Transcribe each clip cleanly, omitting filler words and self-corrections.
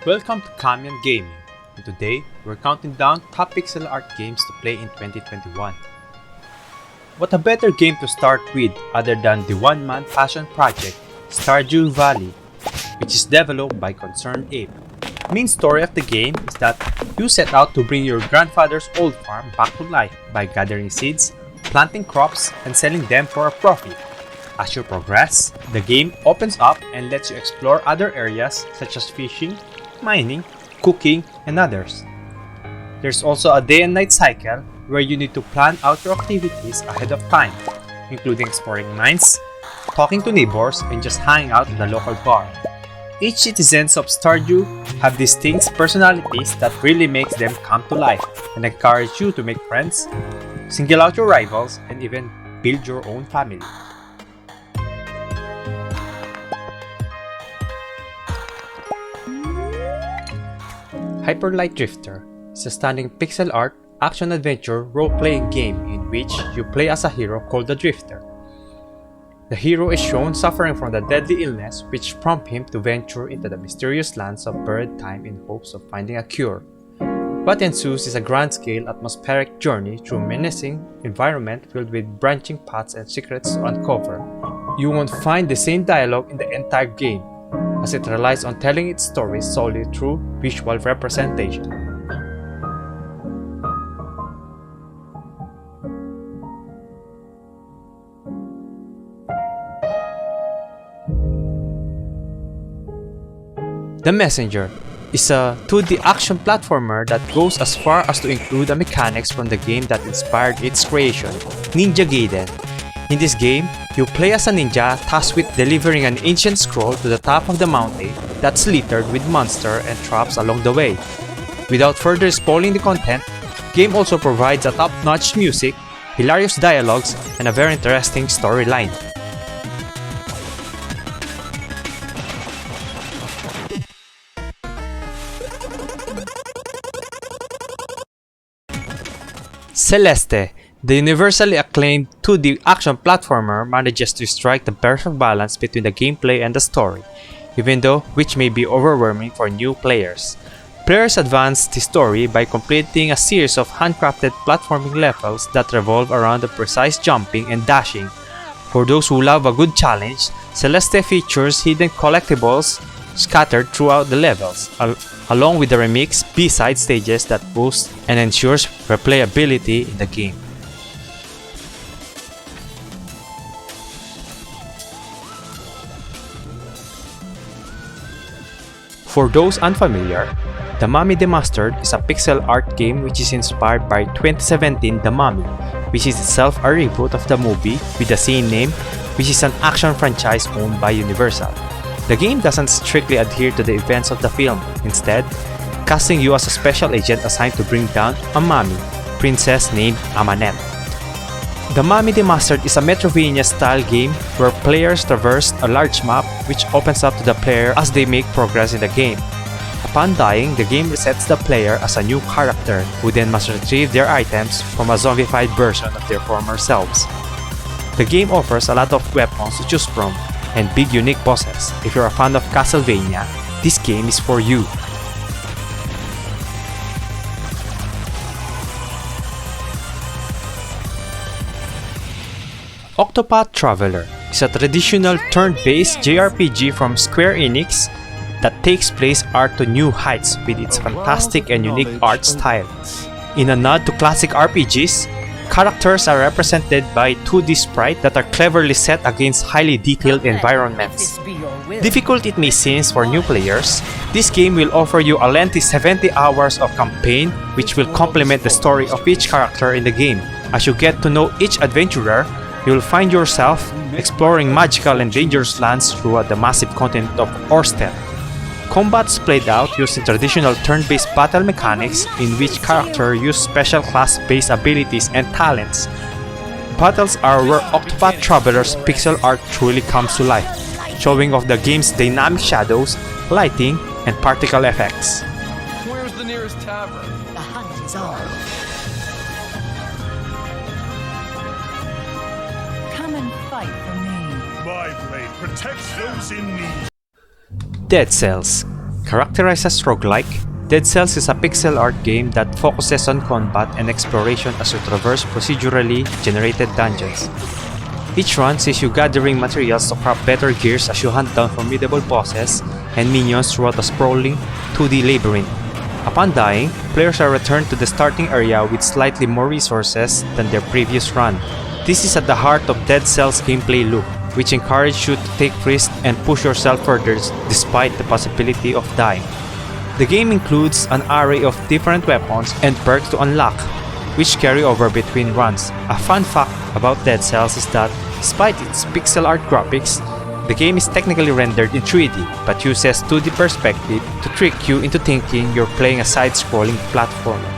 Welcome to Kamian Gaming, and today we're counting down top pixel art games to play in 2021. What a better game to start with other than the one-man passion project Stardew Valley, which is developed by Concerned Ape. The main story of the game is that you set out to bring your grandfather's old farm back to life by gathering seeds, planting crops, and selling them for a profit. As you progress, the game opens up and lets you explore other areas such as fishing, mining, cooking, and others. There's also a day and night cycle where you need to plan out your activities ahead of time, including exploring mines, talking to neighbors, and just hanging out in the local bar. Each citizens of Stardew have distinct personalities that really makes them come to life and encourage you to make friends, single out your rivals, and even build your own family. Hyper Light Drifter is a stunning pixel art action-adventure role-playing game in which you play as a hero called the Drifter. The hero is shown suffering from the deadly illness which prompts him to venture into the mysterious lands of buried time in hopes of finding a cure. What ensues is a grand-scale atmospheric journey through a menacing environment filled with branching paths and secrets to uncover. You won't find the same dialogue in the entire game, as it relies on telling its story solely through visual representation. The Messenger is a 2D action platformer that goes as far as to include the mechanics from the game that inspired its creation, Ninja Gaiden. In this game, you play as a ninja tasked with delivering an ancient scroll to the top of the mountain that's littered with monsters and traps along the way. Without further spoiling the content, the game also provides a top-notch music, hilarious dialogues, and a very interesting storyline. Celeste, the universally acclaimed 2D action platformer, manages to strike the perfect balance between the gameplay and the story, even though which may be overwhelming for new players. Players advance the story by completing a series of handcrafted platforming levels that revolve around the precise jumping and dashing. For those who love a good challenge, Celeste features hidden collectibles scattered throughout the levels, along with the remix B-side stages that boost and ensures replayability in the game. For those unfamiliar, The Mummy Demastered is a pixel art game which is inspired by 2017 The Mummy, which is itself a reboot of the movie with the same name, which is an action franchise owned by Universal. The game doesn't strictly adhere to the events of the film, instead, casting you as a special agent assigned to bring down a mummy, princess named Amanette. The Mummy Demastered is a Metroidvania-style game where players traverse a large map which opens up to the player as they make progress in the game. Upon dying, the game resets the player as a new character who then must retrieve their items from a zombified version of their former selves. The game offers a lot of weapons to choose from and big unique bosses. If you're a fan of Castlevania, this game is for you. Octopath Traveler is a traditional turn-based JRPG from Square Enix that takes place art to new heights with its fantastic and unique art style. In a nod to classic RPGs, characters are represented by 2D sprites that are cleverly set against highly detailed environments. Difficult it may seem for new players, this game will offer you a lengthy 70 hours of campaign which will complement the story of each character in the game. As you get to know each adventurer, you will find yourself exploring magical and dangerous lands throughout the massive continent of Orsted. Combat is played out using traditional turn-based battle mechanics in which characters use special class-based abilities and talents. Battles are where Octopath Traveler's pixel art truly comes to life, showing off the game's dynamic shadows, lighting, and particle effects. Where's the nearest tavern? The hunt is on. Come and fight for me. My blade protects those in need. Dead Cells, Characterized as roguelike, Dead Cells is a pixel art game that focuses on combat and exploration as you traverse procedurally generated dungeons. Each run sees you gathering materials to craft better gears as you hunt down formidable bosses and minions throughout a sprawling 2D labyrinth. Upon dying, players are returned to the starting area with slightly more resources than their previous run. This is at the heart of Dead Cells' gameplay loop, which encourages you to take risks and push yourself further despite the possibility of dying. The game includes an array of different weapons and perks to unlock, which carry over between runs. A fun fact about Dead Cells is that, despite its pixel art graphics, the game is technically rendered in 3D but uses 2D perspective to trick you into thinking you're playing a side-scrolling platformer.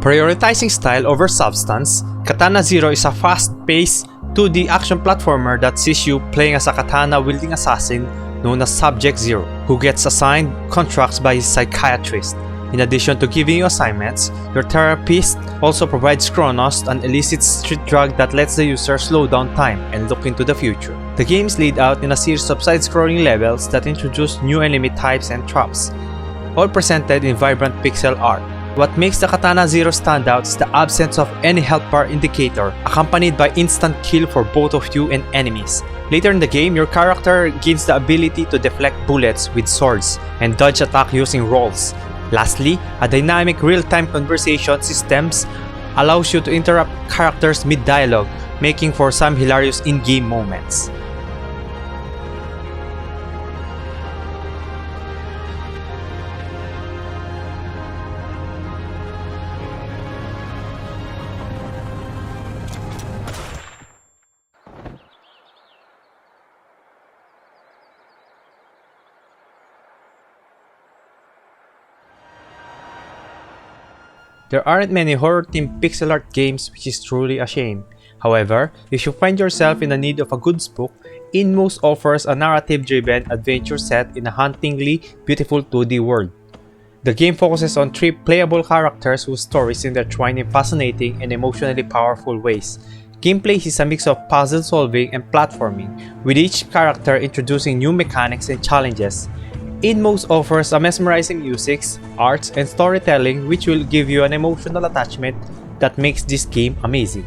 Prioritizing style over substance, Katana Zero is a fast-paced 2D action platformer that sees you playing as a katana-wielding assassin known as Subject Zero, who gets assigned contracts by his psychiatrist. In addition to giving you assignments, your therapist also provides Chronos, an illicit street drug that lets the user slow down time and look into the future. The game is laid out in a series of side-scrolling levels that introduce new enemy types and traps, all presented in vibrant pixel art. What makes the Katana Zero stand out is the absence of any health bar indicator, accompanied by instant kill for both of you and enemies. Later in the game, your character gains the ability to deflect bullets with swords and dodge attack using rolls. Lastly, a dynamic real-time conversation systems allows you to interrupt characters mid-dialogue, making for some hilarious in-game moments. There aren't many horror-themed pixel art games, which is truly a shame. However, if you find yourself in the need of a good spook, Inmost offers a narrative-driven adventure set in a hauntingly beautiful 2D world. The game focuses on 3 playable characters whose stories intertwine in fascinating and emotionally powerful ways. Gameplay is a mix of puzzle solving and platforming, with each character introducing new mechanics and challenges. Inmost offers a mesmerizing music, arts, and storytelling which will give you an emotional attachment that makes this game amazing.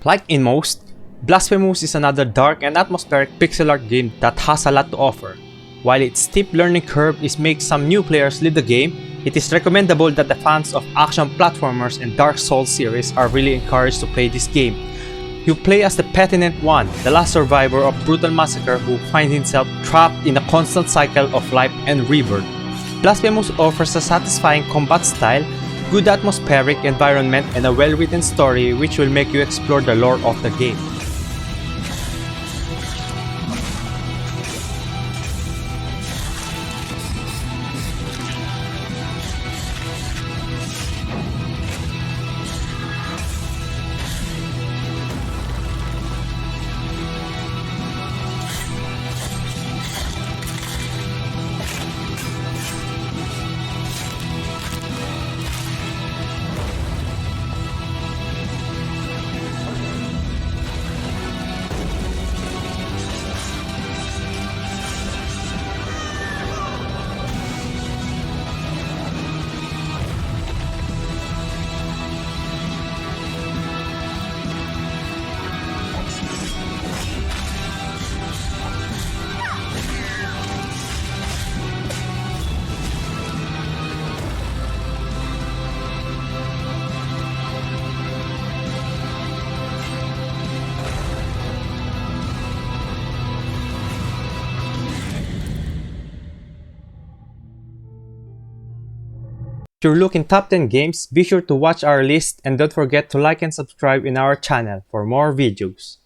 Like Inmost, Blasphemous is another dark and atmospheric pixel art game that has a lot to offer. While its steep learning curve makes some new players leave the game, it is recommendable that the fans of action platformers and Dark Souls series are really encouraged to play this game. You play as the Penitent One, the last survivor of brutal massacre who finds himself trapped in a constant cycle of life and rebirth. Blasphemous offers a satisfying combat style, good atmospheric environment, and a well-written story which will make you explore the lore of the game. If you're looking top 10 games, be sure to watch our list and don't forget to like and subscribe in our channel for more videos.